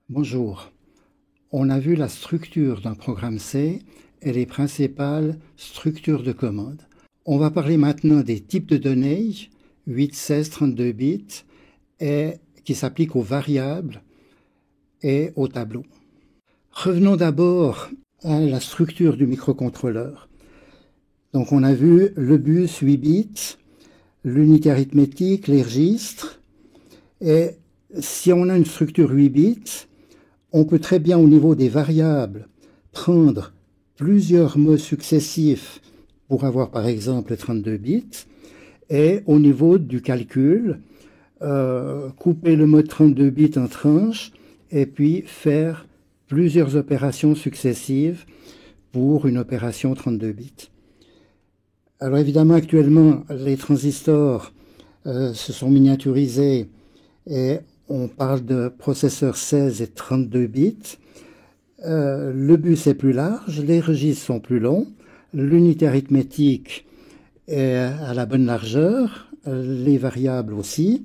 Bonjour. On a vu la structure d'un programme C et les principales structures de commande. On va parler maintenant des types de données, 8, 16, 32 bits, et qui s'appliquent aux variables et aux tableaux. Revenons d'abord à la structure du microcontrôleur. Donc on a vu le bus 8 bits, l'unité arithmétique, les registres, et si on a une structure 8 bits, on peut très bien, au niveau des variables, prendre plusieurs mots successifs pour avoir par exemple 32 bits, et au niveau du calcul, couper le mot 32 bits en tranches et puis faire plusieurs opérations successives pour une opération 32 bits. Alors évidemment, actuellement, les transistors se sont miniaturisés et on parle de processeurs 16 et 32 bits. Le bus est plus large, les registres sont plus longs, l'unité arithmétique est à la bonne largeur, les variables aussi.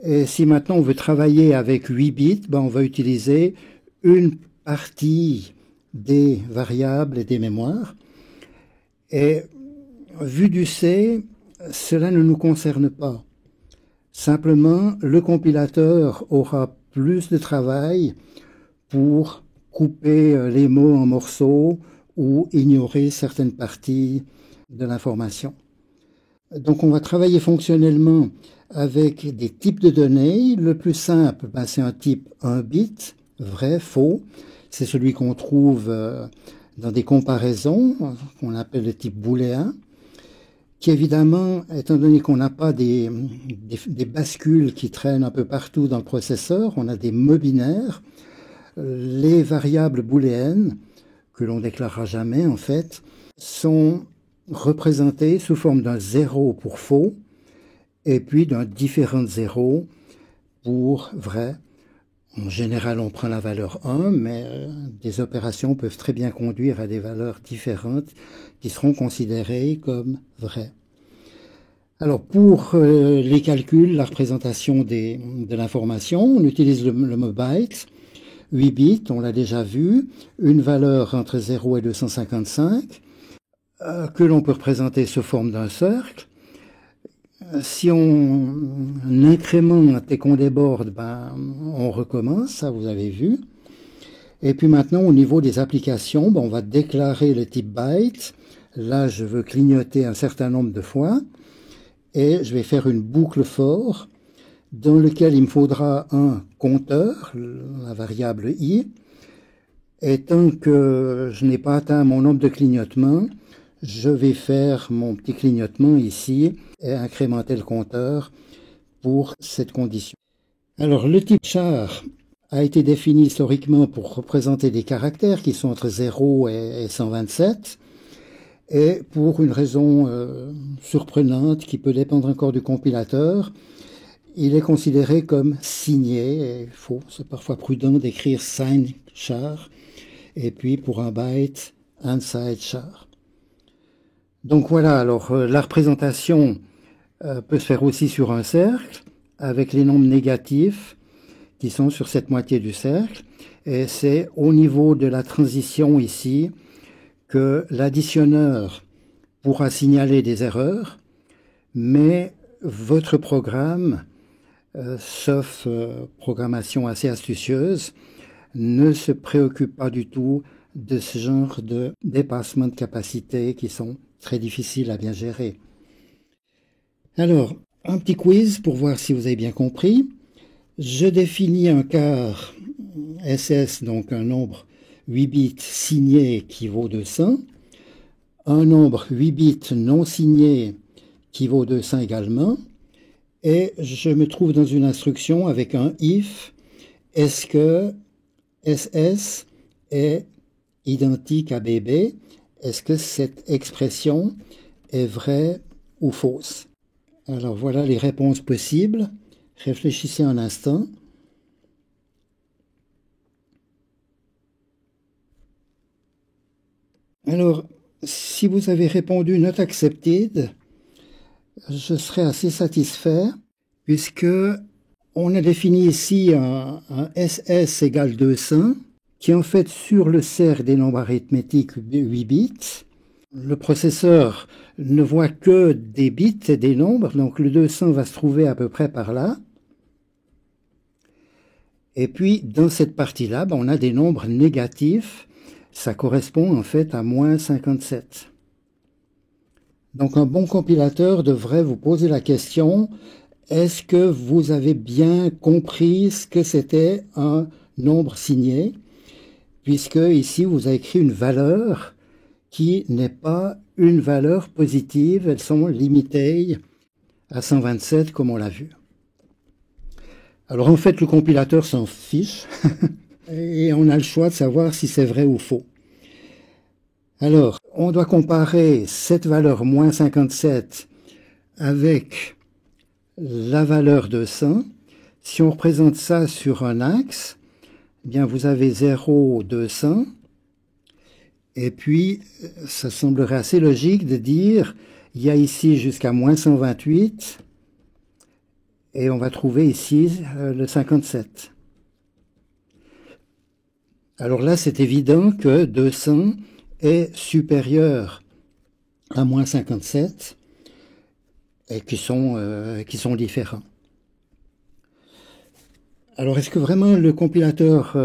Et si maintenant on veut travailler avec 8 bits, on va utiliser une partie des variables et des mémoires. Et vu du C, cela ne nous concerne pas. Simplement, le compilateur aura plus de travail pour couper les mots en morceaux ou ignorer certaines parties de l'information. Donc on va travailler fonctionnellement avec des types de données. Le plus simple, c'est un type 1 bit, vrai, faux. C'est celui qu'on trouve dans des comparaisons, qu'on appelle le type booléen, qui évidemment, étant donné qu'on n'a pas des bascules qui traînent un peu partout dans le processeur, on a des mots binaires. Les variables booléennes, que l'on déclarera jamais en fait, sont représentées sous forme d'un 0 pour faux et puis d'un différent 0 pour vrai. En général, on prend la valeur 1, mais des opérations peuvent très bien conduire à des valeurs différentes qui seront considérées comme vraies. Alors, pour les calculs, la représentation de l'information, on utilise le mot byte. 8 bits, on l'a déjà vu, une valeur entre 0 et 255, que l'on peut représenter sous forme d'un cercle. Si on incrémente et qu'on déborde, on recommence, ça vous avez vu. Et puis maintenant, au niveau des applications, on va déclarer le type byte. Là, je veux clignoter un certain nombre de fois. Et je vais faire une boucle for dans lequel il me faudra un compteur, la variable i. Et tant que je n'ai pas atteint mon nombre de clignotements, je vais faire mon petit clignotement ici et incrémenter le compteur pour cette condition. Alors le type char a été défini historiquement pour représenter des caractères qui sont entre 0 et 127. Et pour une raison surprenante qui peut dépendre encore du compilateur, il est considéré comme signé. Et c'est parfois prudent d'écrire sign char. Et puis pour un byte, unsigned char. Donc voilà, alors la représentation peut se faire aussi sur un cercle, avec les nombres négatifs qui sont sur cette moitié du cercle. Et c'est au niveau de la transition ici que l'additionneur pourra signaler des erreurs, mais votre programme, sauf programmation assez astucieuse, ne se préoccupe pas du tout de ce genre de dépassement de capacité qui sont très difficiles à bien gérer. Alors, un petit quiz pour voir si vous avez bien compris. Je définis un quart SS, donc un nombre 8 bits signé qui vaut 200, un nombre 8 bits non signé qui vaut 200 également, et je me trouve dans une instruction avec un if, est-ce que SS est identique à BB, est-ce que cette expression est vraie ou fausse? Alors voilà les réponses possibles. Réfléchissez un instant. Alors, si vous avez répondu not accepted, je serai assez satisfait puisque On a défini ici un SS égale 200, qui est en fait sur le cercle des nombres arithmétiques de 8 bits. Le processeur ne voit que des bits et des nombres, donc le 200 va se trouver à peu près par là. Et puis, dans cette partie-là, on a des nombres négatifs. Ça correspond en fait à moins 57. Donc, un bon compilateur devrait vous poser la question, est-ce que vous avez bien compris ce que c'était un nombre signé? Puisque ici, vous avez écrit une valeur qui n'est pas une valeur positive. Elles sont limitées à 127, comme on l'a vu. Alors en fait, le compilateur s'en fiche et on a le choix de savoir si c'est vrai ou faux. Alors, on doit comparer cette valeur moins 57 avec la valeur 200. Si on représente ça sur un axe, eh bien vous avez 0, 200. Et puis, ça semblerait assez logique de dire, il y a ici jusqu'à moins 128. Et on va trouver ici le 57. Alors là, c'est évident que 200 est supérieur à moins 57 et qui sont différents. Alors, est-ce que vraiment le compilateur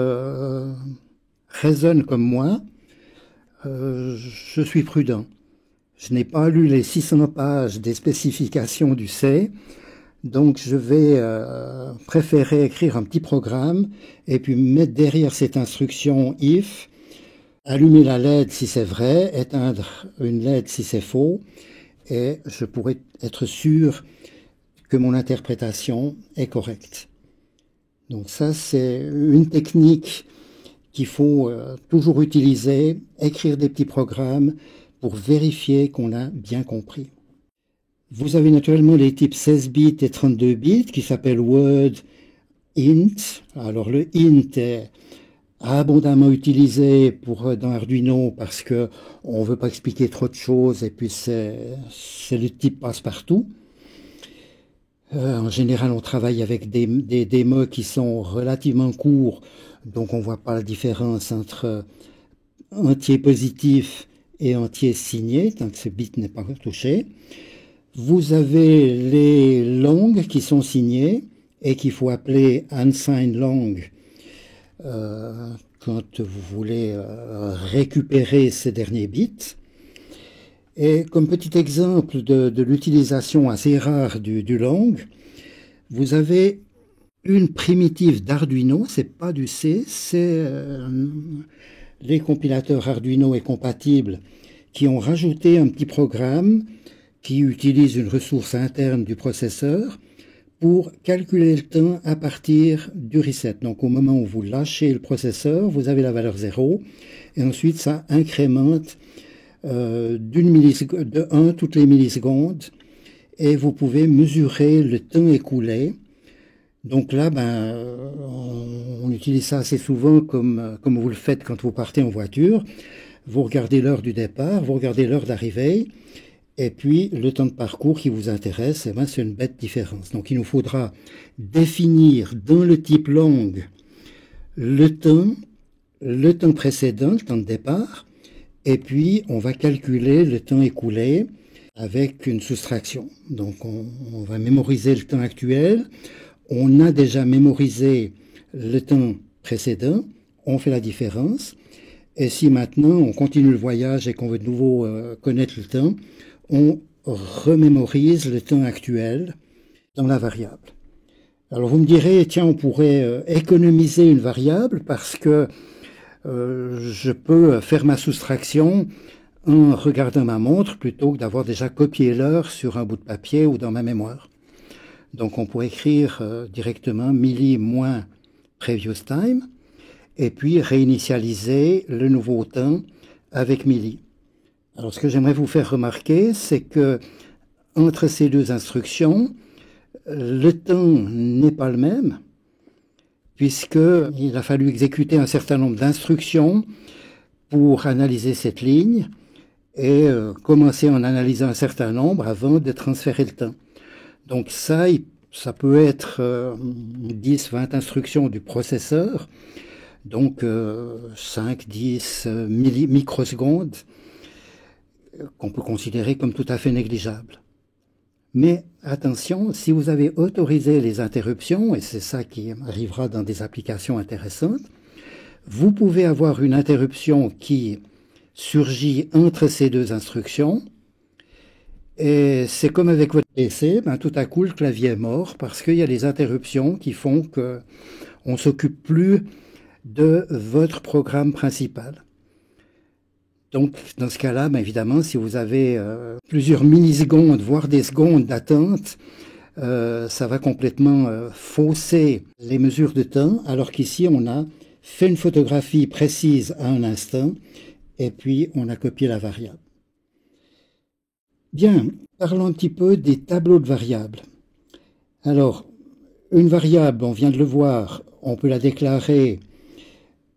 raisonne comme moi? Je suis prudent. Je n'ai pas lu les 600 pages des spécifications du C. Donc je vais préférer écrire un petit programme et puis mettre derrière cette instruction if, allumer la LED si c'est vrai, éteindre une LED si c'est faux, et je pourrais être sûr que mon interprétation est correcte. Donc ça, c'est une technique qu'il faut toujours utiliser, écrire des petits programmes pour vérifier qu'on a bien compris. Vous avez naturellement les types 16 bits et 32 bits qui s'appellent word, int. Alors le int est abondamment utilisé dans Arduino parce que on veut pas expliquer trop de choses et puis c'est le type passe-partout. En général, on travaille avec des démos qui sont relativement courts, donc on voit pas la différence entre entier positif et entier signé, tant que ce bit n'est pas touché. Vous avez les longues qui sont signées et qu'il faut appeler unsigned long quand vous voulez récupérer ces derniers bits. Et comme petit exemple de l'utilisation assez rare du long, vous avez une primitive d'Arduino, c'est pas du C, c'est les compilateurs Arduino et compatibles qui ont rajouté un petit programme qui utilise une ressource interne du processeur pour calculer le temps à partir du reset. Donc au moment où vous lâchez le processeur, vous avez la valeur 0, et ensuite ça incrémente de 1 toutes les millisecondes, et vous pouvez mesurer le temps écoulé. Donc là, on utilise ça assez souvent comme vous le faites quand vous partez en voiture. Vous regardez l'heure du départ, vous regardez l'heure d'arrivée, et puis le temps de parcours qui vous intéresse, c'est une bête différence. Donc il nous faudra définir dans le type long le temps précédent, le temps de départ, et puis on va calculer le temps écoulé avec une soustraction. Donc on va mémoriser le temps actuel, on a déjà mémorisé le temps précédent, on fait la différence, et si maintenant on continue le voyage et qu'on veut de nouveau connaître le temps, on remémorise le temps actuel dans la variable. Alors vous me direz, tiens, on pourrait économiser une variable parce que je peux faire ma soustraction en regardant ma montre plutôt que d'avoir déjà copié l'heure sur un bout de papier ou dans ma mémoire. Donc on pourrait écrire directement milli moins previous time et puis réinitialiser le nouveau temps avec milli. Alors ce que j'aimerais vous faire remarquer, c'est que entre ces deux instructions, le temps n'est pas le même, puisqu'il a fallu exécuter un certain nombre d'instructions pour analyser cette ligne et commencer en analysant un certain nombre avant de transférer le temps. Donc ça, il ça peut être 10, 20 instructions du processeur, donc 5, 10 microsecondes, qu'on peut considérer comme tout à fait négligeables. Mais attention, si vous avez autorisé les interruptions, et c'est ça qui arrivera dans des applications intéressantes, vous pouvez avoir une interruption qui surgit entre ces deux instructions, et c'est comme avec votre PC, tout à coup le clavier est mort parce qu'il y a des interruptions qui font qu'on ne s'occupe plus de votre programme principal. Donc, dans ce cas-là, évidemment, si vous avez plusieurs millisecondes, voire des secondes d'attente, ça va complètement fausser les mesures de temps, alors qu'ici, on a fait une photographie précise à un instant, et puis on a copié la variable. Bien, parlons un petit peu des tableaux de variables. Alors, une variable, on vient de le voir, on peut la déclarer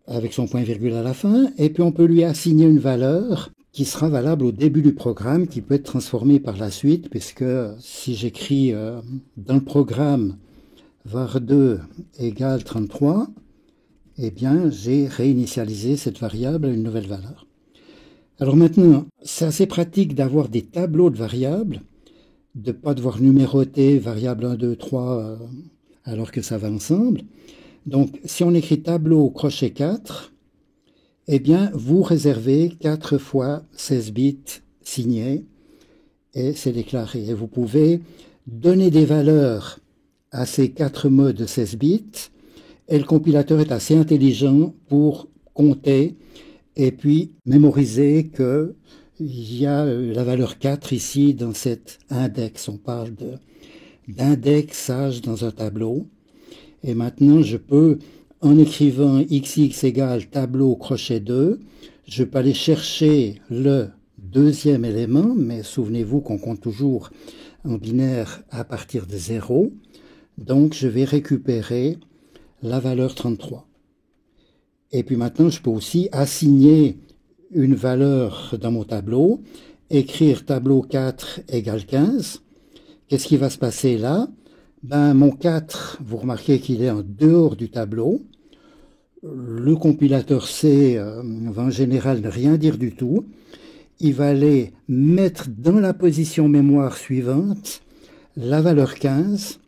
avec son point-virgule à la fin, et puis on peut lui assigner une valeur qui sera valable au début du programme, qui peut être transformée par la suite, puisque si j'écris dans le programme var2 égale 33, eh bien j'ai réinitialisé cette variable à une nouvelle valeur. Alors maintenant, c'est assez pratique d'avoir des tableaux de variables, de ne pas devoir numéroter variable 1, 2, 3, alors que ça va ensemble. Donc, si on écrit tableau crochet 4, eh bien, vous réservez 4 fois 16 bits signés et c'est déclaré. Et vous pouvez donner des valeurs à ces 4 mots de 16 bits et le compilateur est assez intelligent pour compter et puis mémoriser qu'il y a la valeur 4 ici dans cet index. On parle d'indexage dans un tableau. Et maintenant, je peux, en écrivant xx égale tableau crochet 2, je peux aller chercher le deuxième élément, mais souvenez-vous qu'on compte toujours en binaire à partir de 0. Donc, je vais récupérer la valeur 33. Et puis maintenant, je peux aussi assigner une valeur dans mon tableau, écrire tableau 4 égale 15. Qu'est-ce qui va se passer là ? Mon 4, vous remarquez qu'il est en dehors du tableau. Le compilateur C va en général ne rien dire du tout. Il va aller mettre dans la position mémoire suivante la valeur 15.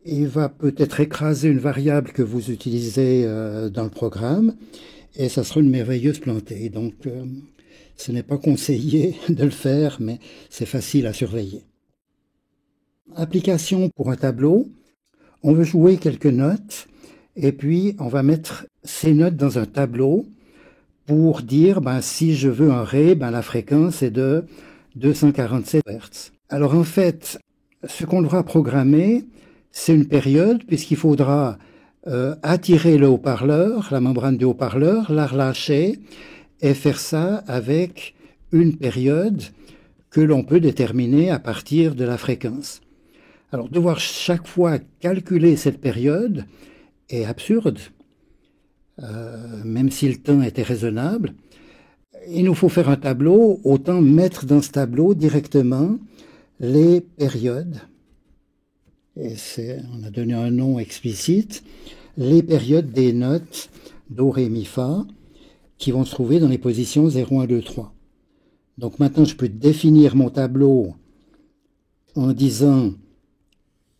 Il va peut-être écraser une variable que vous utilisez dans le programme et ça sera une merveilleuse plantée. Donc, ce n'est pas conseillé de le faire, mais c'est facile à surveiller. Application pour un tableau, on veut jouer quelques notes et puis on va mettre ces notes dans un tableau pour dire si je veux un Ré, la fréquence est de 247 Hz. Alors en fait, ce qu'on devra programmer, c'est une période puisqu'il faudra attirer le haut-parleur, la membrane du haut-parleur, la relâcher et faire ça avec une période que l'on peut déterminer à partir de la fréquence. Alors, devoir chaque fois calculer cette période est absurde, même si le temps était raisonable. Il nous faut faire un tableau, autant mettre dans ce tableau directement les périodes. Et on a donné un nom explicite, les périodes des notes Do, Ré, Mi, Fa, qui vont se trouver dans les positions 0, 1, 2, 3. Donc maintenant, je peux définir mon tableau en disant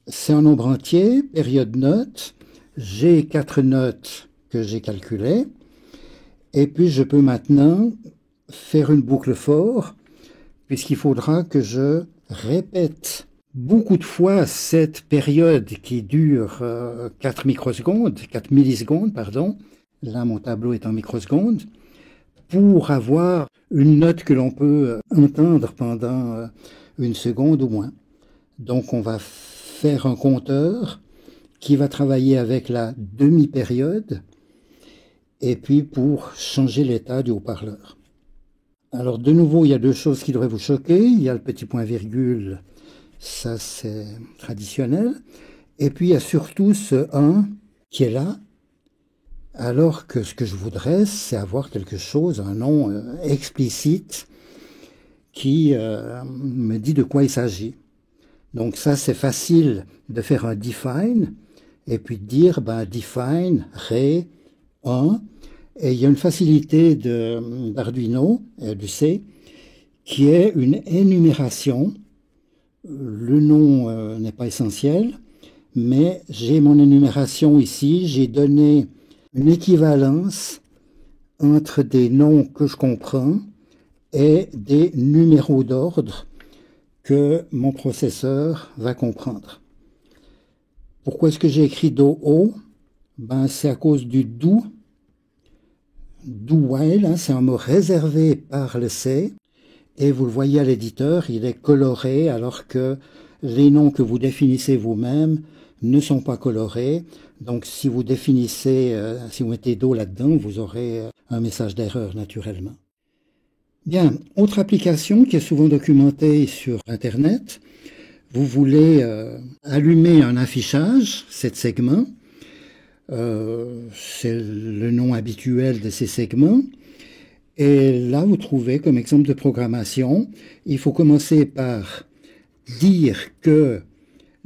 c'est un nombre entier, période note, j'ai 4 notes que j'ai calculées, et puis je peux maintenant faire une boucle for, puisqu'il faudra que je répète beaucoup de fois cette période qui dure 4 millisecondes, pardon, là mon tableau est en microsecondes, pour avoir une note que l'on peut entendre pendant une seconde ou moins. Donc on va faire un compteur qui va travailler avec la demi-période et puis pour changer l'état du haut-parleur. Alors de nouveau, il y a deux choses qui devraient vous choquer. Il y a le petit point-virgule, ça c'est traditionnel. Et puis il y a surtout ce 1 qui est là, alors que ce que je voudrais, c'est avoir quelque chose, un nom explicite qui me dit de quoi il s'agit. Donc ça, c'est facile de faire un define et puis de dire define ré 1. Et il y a une facilité d'Arduino, du C, qui est une énumération. Le nom n'est pas essentiel, mais j'ai mon énumération ici. J'ai donné une équivalence entre des noms que je comprends et des numéros d'ordre que mon processeur va comprendre. Pourquoi est-ce que j'ai écrit do o? C'est à cause du do while, hein, c'est un mot réservé par le C, et vous le voyez à l'éditeur, il est coloré alors que les noms que vous définissez vous-même ne sont pas colorés. Donc si vous définissez, si vous mettez do là-dedans, vous aurez un message d'erreur naturellement. Bien, autre application qui est souvent documentée sur Internet, vous voulez allumer un affichage, 7 segments, c'est le nom habituel de ces segments, et là vous trouvez comme exemple de programmation, il faut commencer par dire que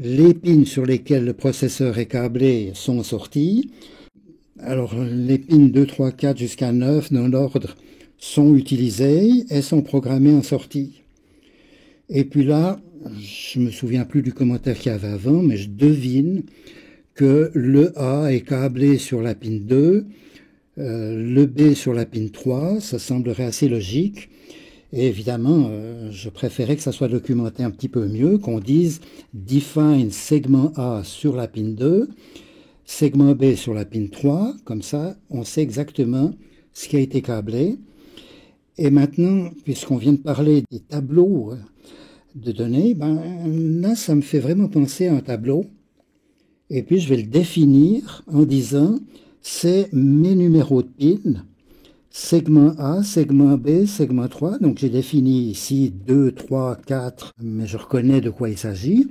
les pins sur lesquels le processeur est câblé sont sortis. Alors les pins 2, 3, 4 jusqu'à 9 dans l'ordre sont utilisés et sont programmés en sortie. Et puis là, je me souviens plus du commentaire qu'il y avait avant, mais je devine que le A est câblé sur la pin 2, le B sur la pin 3, ça semblerait assez logique. Et évidemment, je préférais que ça soit documenté un petit peu mieux, qu'on dise define segment A sur la pin 2, segment B sur la pin 3, comme ça on sait exactement ce qui a été câblé. Et maintenant, puisqu'on vient de parler des tableaux de données, là ça me fait vraiment penser à un tableau. Et puis je vais le définir en disant c'est mes numéros de pin, segment A, segment B, segment 3. Donc j'ai défini ici 2, 3, 4, mais je reconnais de quoi il s'agit.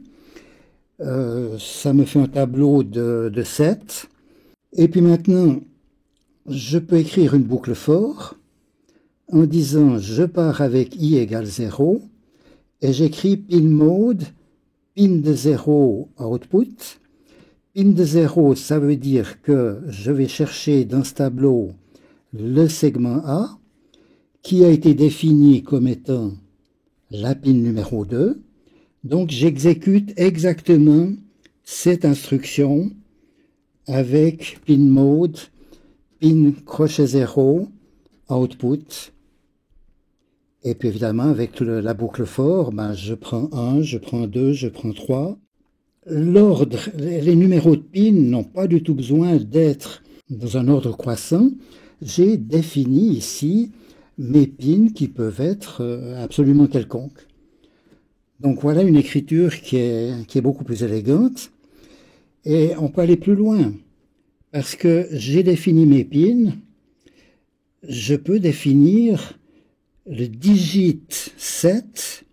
Ça me fait un tableau de 7. Et puis maintenant, je peux écrire une boucle for en disant je pars avec i égale 0 et j'écris pin mode, pin de 0 output. Pin de 0, ça veut dire que je vais chercher dans ce tableau le segment A qui a été défini comme étant la pin numéro 2. Donc j'exécute exactement cette instruction avec pin mode, pin crochet 0, output. Et puis évidemment avec la boucle for, je prends 1, je prends 2, je prends 3. L'ordre, les numéros de pin n'ont pas du tout besoin d'être dans un ordre croissant. J'ai défini ici mes pins qui peuvent être absolument quelconques. Donc voilà une écriture qui est beaucoup plus élégante. Et on peut aller plus loin. Parce que j'ai défini mes pins, je peux définir le digit 7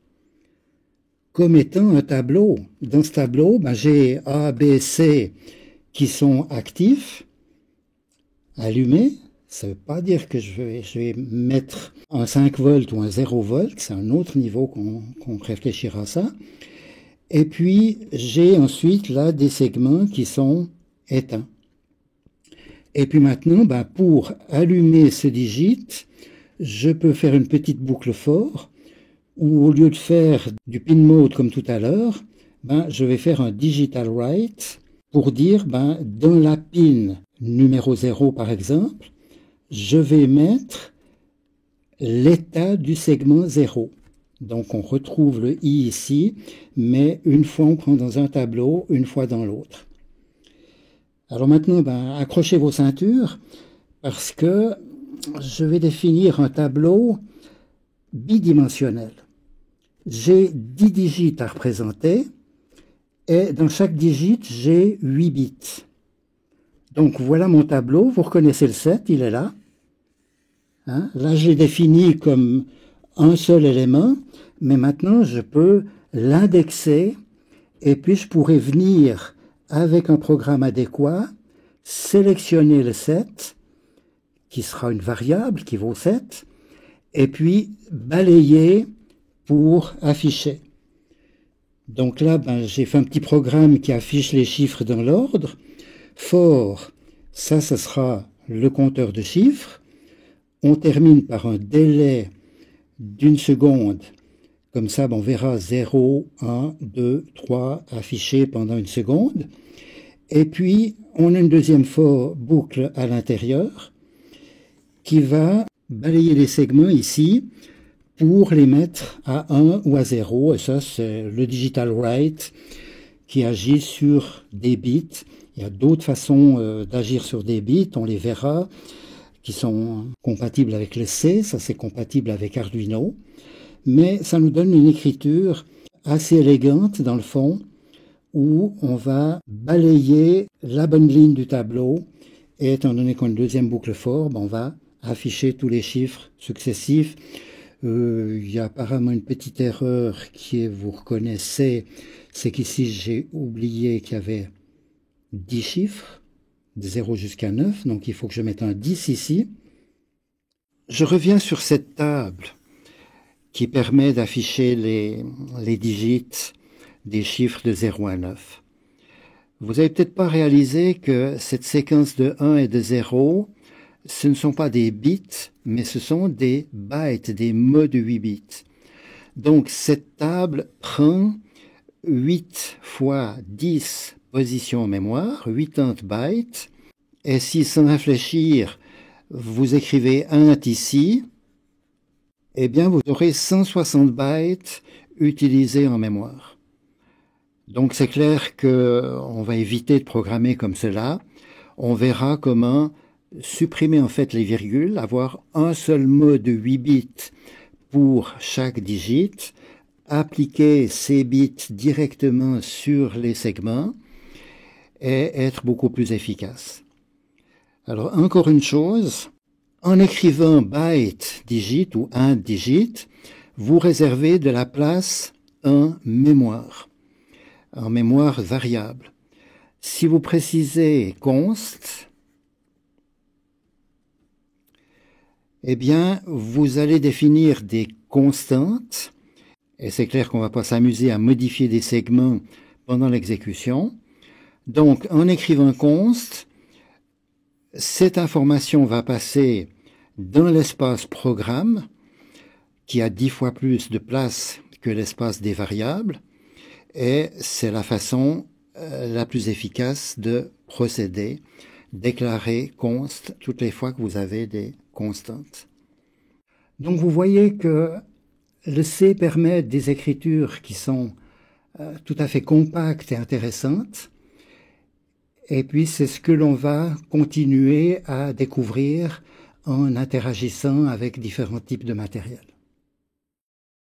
comme étant un tableau. Dans ce tableau, j'ai A, B, C qui sont actifs, allumés. Ça ne veut pas dire que je vais mettre un 5 volts ou un 0 volts, c'est un autre niveau qu'on réfléchira à ça. Et puis, j'ai ensuite là des segments qui sont éteints. Et puis maintenant, pour allumer ce digit, je peux faire une petite boucle for, où au lieu de faire du pin mode comme tout à l'heure, je vais faire un digital write pour dire, dans la pin numéro 0 par exemple, je vais mettre l'état du segment 0. Donc on retrouve le i ici, mais une fois on prend dans un tableau, une fois dans l'autre. Alors maintenant, accrochez vos ceintures, parce que je vais définir un tableau bidimensionnel. J'ai 10 digits à représenter, et dans chaque digit, j'ai 8 bits. Donc voilà mon tableau, vous reconnaissez le 7, il est là. Là, je l'ai défini comme un seul élément, mais maintenant, je peux l'indexer, et puis je pourrais venir, avec un programme adéquat, sélectionner le 7, qui sera une variable qui vaut 7, et puis balayer pour afficher. Donc là, j'ai fait un petit programme qui affiche les chiffres dans l'ordre. For, ça sera le compteur de chiffres. On termine par un délai d'une seconde. Comme ça, on verra 0, 1, 2, 3 affichés pendant une seconde. Et puis, on a une deuxième for boucle à l'intérieur qui va balayer les segments ici pour les mettre à 1 ou à 0. Et ça, c'est le digital write qui agit sur des bits. Il y a d'autres façons d'agir sur des bits, on les verra, qui sont compatibles avec le C, ça c'est compatible avec Arduino. Mais ça nous donne une écriture assez élégante dans le fond, où on va balayer la bonne ligne du tableau. Et étant donné qu'on a une deuxième boucle for, on va afficher tous les chiffres successifs. Il y a apparemment une petite erreur qui est, vous reconnaissez, c'est qu'ici j'ai oublié qu'il y avait 10 chiffres, de 0 jusqu'à 9, donc il faut que je mette un 10 ici. Je reviens sur cette table qui permet d'afficher les digits des chiffres de 0 à 9. Vous n'avez peut-être pas réalisé que cette séquence de 1 et de 0, ce ne sont pas des bits, mais ce sont des bytes, des mots de 8 bits. Donc cette table prend 8 fois 10 positions en mémoire, 80 bytes, et si sans réfléchir, vous écrivez int ici, eh bien vous aurez 160 bytes utilisés en mémoire. Donc c'est clair qu'on va éviter de programmer comme cela. On verra comment supprimer en fait les virgules, avoir un seul mot de 8 bits pour chaque digit, appliquer ces bits directement sur les segments et être beaucoup plus efficace. Alors encore une chose, en écrivant byte digit ou int digit, vous réservez de la place en mémoire variable. Si vous précisez const, eh bien, vous allez définir des constantes, et c'est clair qu'on ne va pas s'amuser à modifier des segments pendant l'exécution. Donc, en écrivant const, cette information va passer dans l'espace programme, qui a 10 fois plus de place que l'espace des variables, et c'est la façon la plus efficace de procéder, déclarer const toutes les fois que vous avez des constantes. Donc vous voyez que le C permet des écritures qui sont tout à fait compactes et intéressantes, et puis c'est ce que l'on va continuer à découvrir en interagissant avec différents types de matériel.